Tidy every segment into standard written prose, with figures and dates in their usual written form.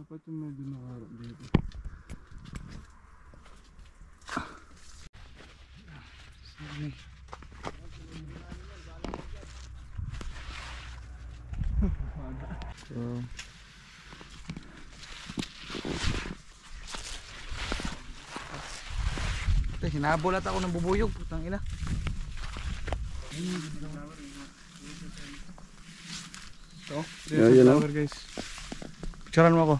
Dapat yung medyo nakaharap dito. Sorry. So hinabulat ako ng bubuyog, putang ina. So, yun o guys. Picturean mo ako.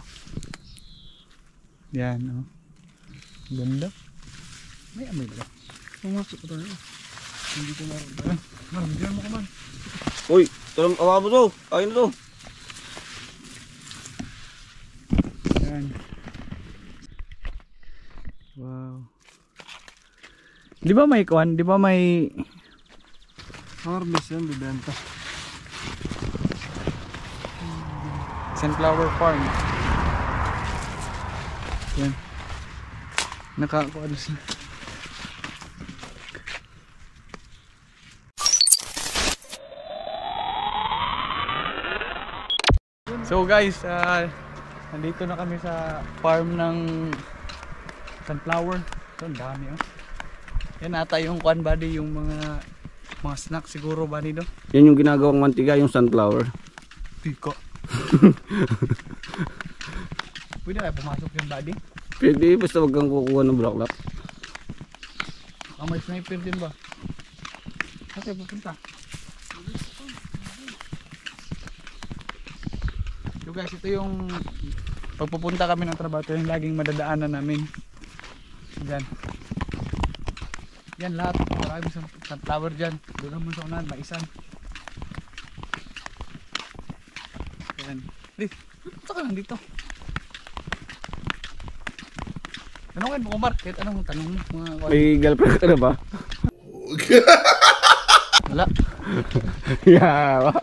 Yan, oh. Ganda. May amoy ba? Pumasok ko tayo. Hindi ko naroon. Man, bigyan mo ka man. Uy, tolong awa mo to. Ayun na to. Yan. Wow. Di ba may kuwan? Di ba may harvest yan, bibenta. Sunflower farm. Yan. Nakakuha sila. So guys, nandito na kami sa farm ng sunflower. So ang dami oh. Yan ata yung kuan buddy, yung mga snack siguro buddy do. Yan yung ginagawang mantika, yung sunflower. Tiko. Pwede na pumasok yung buddy? Pwede, basta wag kang kukuha ng bulaklak. May sniper din ba? Saan pupunta? So guys, ito yung pagpupunta kami ng trabaho, ito yung laging madadaanan namin. Diyan. Yan lahat, maraming sunflower dyan. Doon naman sa unahan, maisan. Yan. Punta ka lang dito. Tanungin mo Omar, kahit anong tanong mo. May girlfriend ka na ba? Wala. Yeah.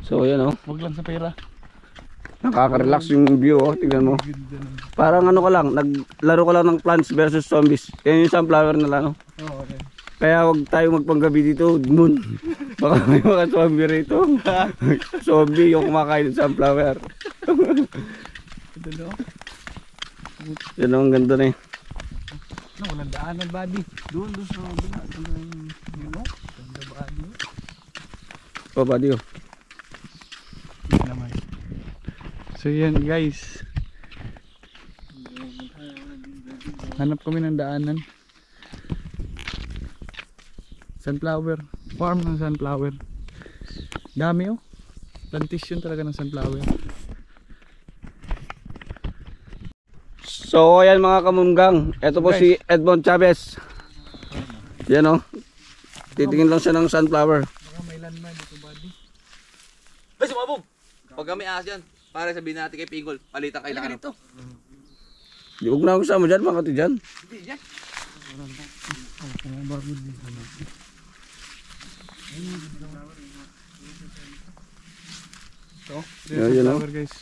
So yan o. Wag lang sa pera. Nakaka-relax yung view oh, tignan mo. Parang ano ka lang, naglaro ka lang ng Plants vs Zombies. Yan yung sunflower na lang. Oo, okay. Kaya wag tayo magpanggabi dito, noon. Baka may mga zombie rito. Zombie yung kumakain ng sunflower. Ito no. Yan ang ganda na eh. No, walang daanan buddy. Doon sa kabila. You know? Ganda buddy. Oh buddy oh. Yan naman. So yan guys. Hanap kami ng daanan. Sunflower. Farm ng sunflower. Dami oh. Plantation talaga ng sunflower. So ayan mga kamunggang, ito po si Edmond Chavez. Yan o, titingin lang siya ng sunflower. Baka may landman dito buddy. Ay sumabog! Pag kami ahas yan, para sabihin natin kay Pingol, palitan kayo lang ito. Huwag na akong sama dyan, mga kati dyan. Hindi dyan. So, yan sunflower guys.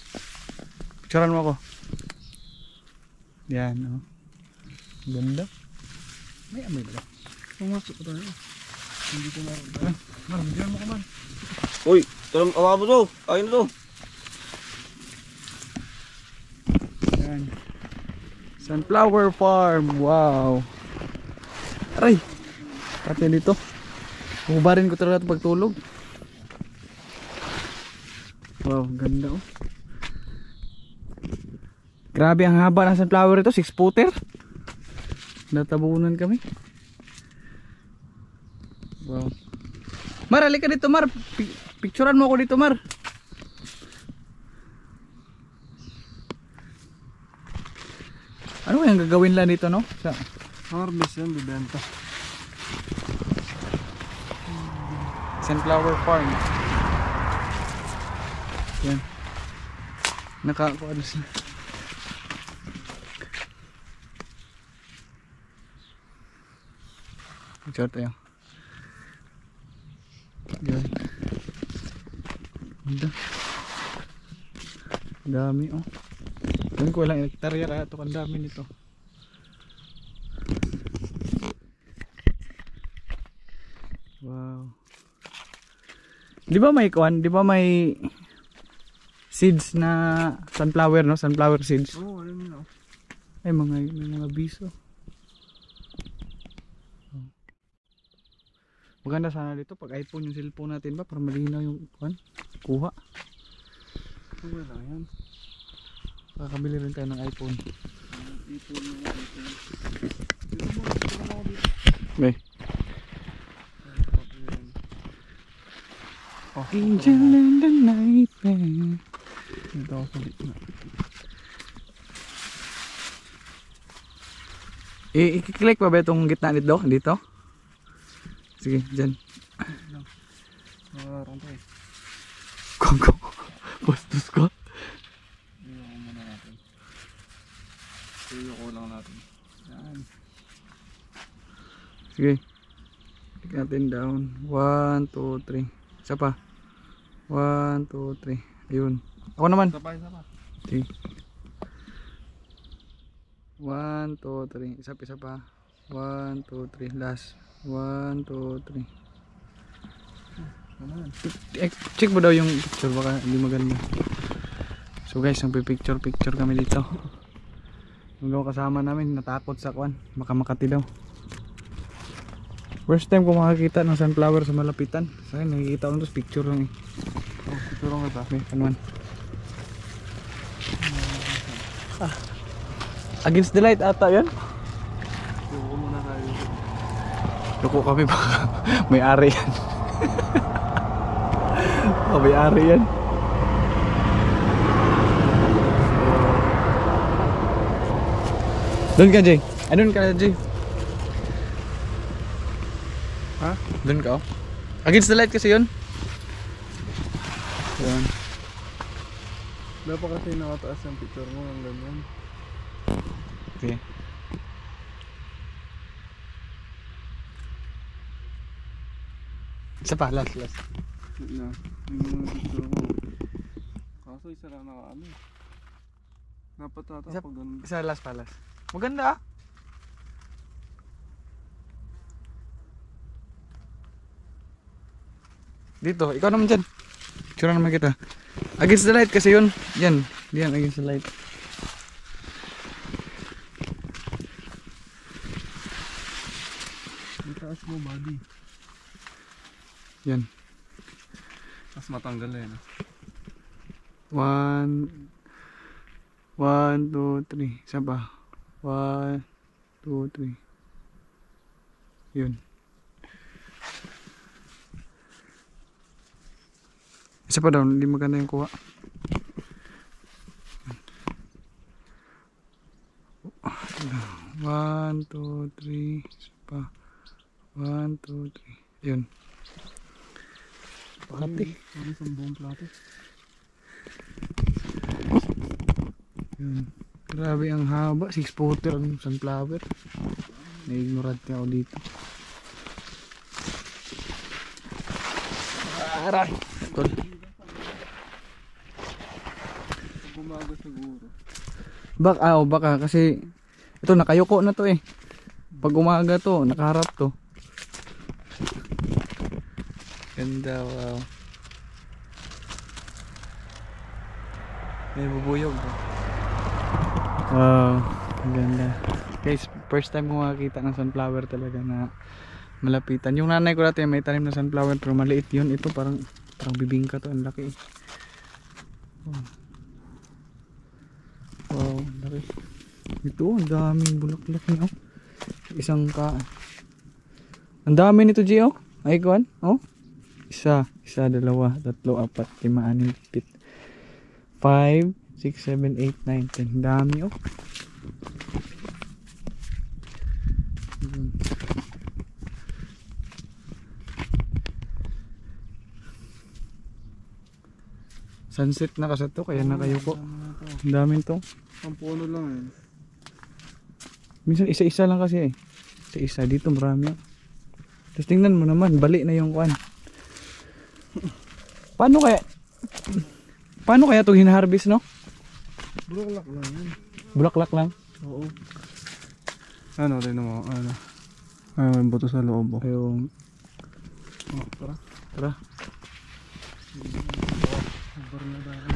Picturean mo ako. Yan oh. Ganda. May amoy ba? Pumasok ko tayo. Hindi ko naroon. Man, bigyan mo ka man. Uy, tolong awa mo to. Ayun na to. Yan. Sunflower farm. Wow. Aray. Pati dito. Hubarin ko talaga ito pagtulog. Wow, ganda oh. Grabe ang haba ng sunflower ito, 6 footer. Natabunan kami. Wow. Mar, halika dito Mar. Picturean mo ako dito Mar. Ano yung gagawin lang dito no? Sa harvest yan, bibenta. Sunflower farm. Yan. Nakakuha sila. Picture tayo. Yan. Ganda. Dami oh. Dami ko lang hektarya kaya ito. Ang dami nito. Wow. Di ba may kuwan? Di ba may seeds na sunflower, no? Sunflower seeds. Oo, alam mo na. Ay, may mga biso. Maganda sana dito pag iPhone yung cellphone natin ba para malinaw yung kuha. Wala yan. Kakabili rin tayo ng iPhone. Okay. Angel in the night, man. Dito ako sa gitna. I-click pa ba itong gitna nito? Dito? Sige, dyan. Nakarang tayo. Kongko. Bastos ka. Iyo ko muna natin. Iyo ko lang natin. Yan. Sige. Click natin down. 1, 2, 3. Isa pa. 1, 2, 3. Ayun. Ako naman. Isa pa. Sige. 1, 2, 3. Isa pa. 1, 2, 3. Last. 1, 2, 3. Check mo daw yung picture, baka hindi maganda. So guys, picture kami dito. Yung kasama namin natakot sa kwan, baka makati daw. First time ko makakita ng sunflower sa malapitan. Sa akin nakikita ko nito picture lang eh. Oh, picture lang kita. Okay, panuan. Against the light ata yan. Iyo ko muna tayo. Loko kami baka may ari yan. Oh, may ari yan. Doon ka, Jay. Ay, doon ka, Jay. Ha? Doon ka, oh. Against the light kasi yun. Yun. Dapat kasi nakataas yung picture mo ng ganyan. Okay. Isa pa, last. Na, yung mga picture mo. Kaso isa lang nakaano. Dapat ata pag ganun. Isa last. Maganda ah. Dito, ikaw naman dyan. Picture naman kita. Against the light kasi yun. Yan against the light. Itaas mo body. Yan. Mas matanggal na yun. 1, 2, 3. Isa pa. 1, 2, 3. Yun. Isa pa daw, hindi maganda yung kuha. One, 2, 3. Isa pa. 1, 2, 3. Yun. Pakati. Ano sa buong plato? Yun. Grabe ang haba. 6 footer ang sunflower. Na-ignorant niya ako dito. Aray! Tol. Bumaga siguro. Baka kasi ito nakayuko na to eh. Pag umaga to, nakaharap to. Ganda, wow. May bubuyog. Wow, ang ganda. Guys, first time ko makakita ng sunflower talaga na malapitan. Yung nanay ko dati may tanim na sunflower pero maliit yun. Ito parang bibingka to, ang laki. Wow, ang laki. Ito, ang daming bulaklak niya. Oh. Isang ka. Ang dami nito, Gio. Ay, kuwan. Oh. Isa, 2, 3, 4, 5, 6, 7, 8, 9, 10. Dami, oh. Sunset na kasi to, kaya nakayuko. Ang dami to. Ang puno lang eh. Minsan isa-isa lang kasi eh. Isa-isa dito marami. Tapos tingnan mo naman, bali na yung kuan. Paano kaya ito hinaharvest, no? Bulaklak lang yan. Bulaklak lang. Oo. Ano, rin mo, ano. Ay, may buto sa loob. Oh. Ayun. Oh, tara. Tara. Sobrang na dahil.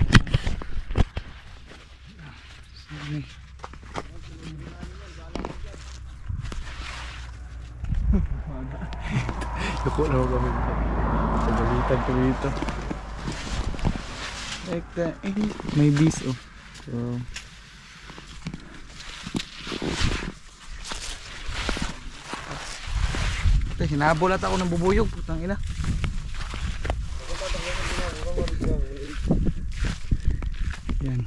Luko na ako kami. Pagalitan kami dito. May bees oh. So, hinabulat ako ng bubuyog. Putang ina. Yan.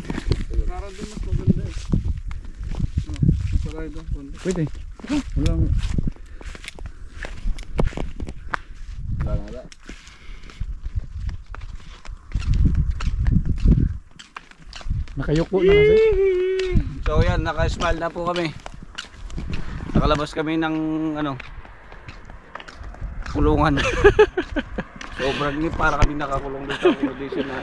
Pwede. Walang... Nakayuko na kasi. So yan, naka-smile na po kami. Nakalabas kami ng ano, kulungan. Sobrang init, para kami nakakulong dito sa condition na.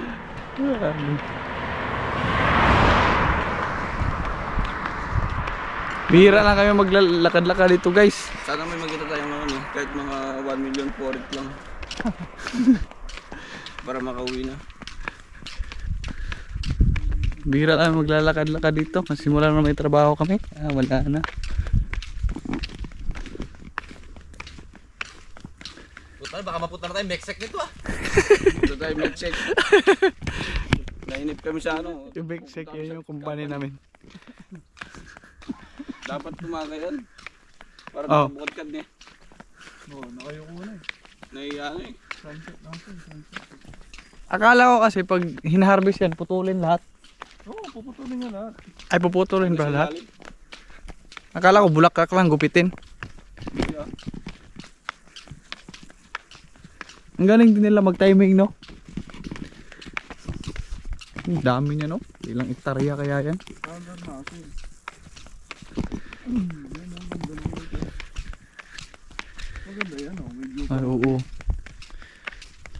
Bihira lang kami maglalakad-lakad dito guys. Sana may magkita tayong ano, kahit mga 1 million for it lang. Para makauwi na. Bihira lang maglalakad-lakad dito. Masimula na may trabaho kami. Wala na. Puta, baka mapunta na tayo Mexic nito ah. Ito tayo mag-check. Nainip kami sa ano. Yung big check yun yung company namin. Dapat tumaga yan. Para Oh. nakabukad niya. Oo, nakayuko na eh. Naiyan eh. Akala ko kasi pag hinaharvest yan, putulin lahat. Oo, puputulin nga lahat. Ay, puputulin ba lahat? Akala ko bulaklak lang, gupitin. Yeah. Ang galing din nila mag-timing, no? Ang dami niya, no? Ilang hektarya kaya yan? Ay, oo.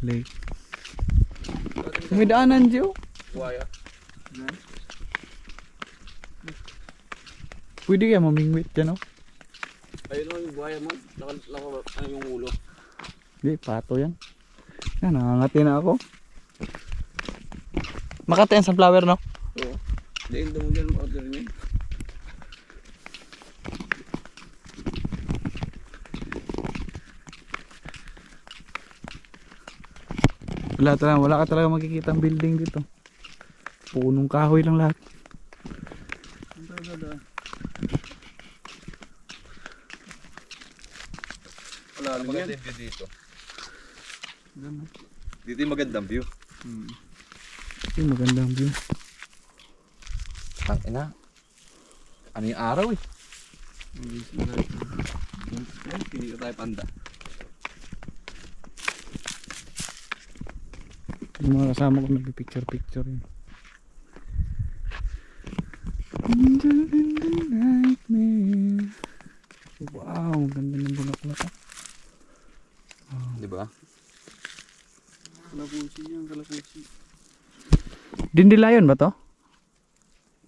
Lake. May daanan, Joe. Buhaya. Pwede kaya mamingwit yan, no? Ayun o, yung buhaya mo. Ano yung ulo. Hindi, pato yan. Yan, nangangati na ako. Makati yan sa flower, no? Oo. Dahin mo dyan, order niya. Wala ka talaga makikita ang building dito. Punong kahoy lang lahat. Wala lang yan. Maganda yung view dito. Dito yung magandang view. Yung magandang view. Ang ina. Ano yung araw eh? Hindi ka tayo panda. Yung mga kasama ko nagpipicture yun. Nightmare. Wow, ganda ng bulaklak. Di ba? Kalapusi yan, kalapusi. Dandelion ba to?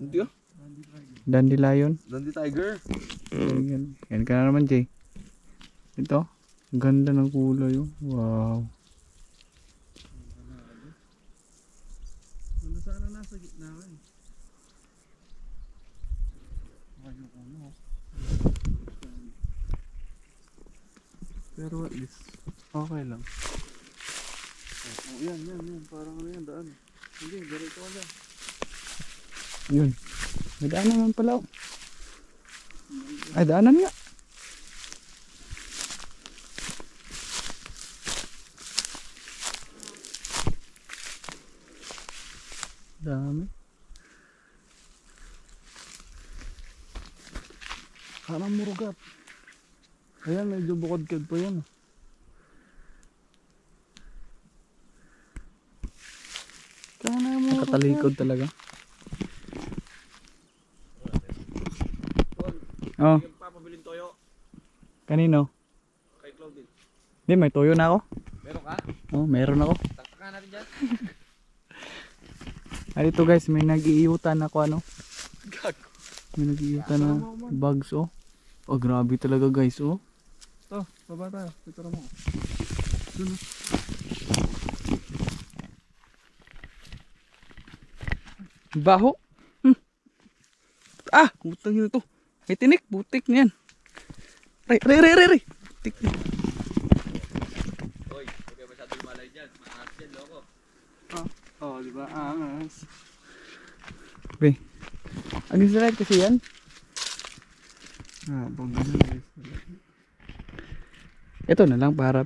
Hindi ah. Dandelion. Dundee Tiger. Yan ka na naman, Jay. Ito. Ganda ng kulay. Oh. Wow. Ano sana nasa gitna ka eh. Ayoko na. Pero at least, okay lang. Oh, yan. Parang ano yan, daan. Hindi, ganito ka lang. Yun. May daanan naman pala. Oh. Ay, daanan nga. Dami. Kanang murugat. Ayan, medyo bukod-kid pa yan. Kanang murugat. Nakatalikod talaga. Oh, Papabiling toyo kanino? kay Claudine. Hindi, may tuyo na ako. Meron ka? Oh, meron ako. Taktakan natin dyan. Ah, dito guys, may nag-iiyutan ako ano. Gago. May nag-iiyutan na bugs oh. Oh, grabe talaga guys oh. Ito, baba tayo. Ito mo. Baho. Ah, utang yun ito. May tinik, butik niyan. Ray. Butik niyan. Hoy, huwag kayo masyado lumalay dyan. Maangas dyan, loko. Oh, di ba? Angas. Be. Ang slide kasi yan. Bang ganun. Ito na lang para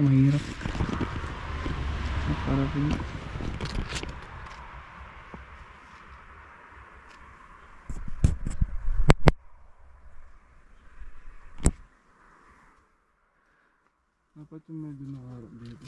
mahirap. Para dapat yung medyo nakaharap dito.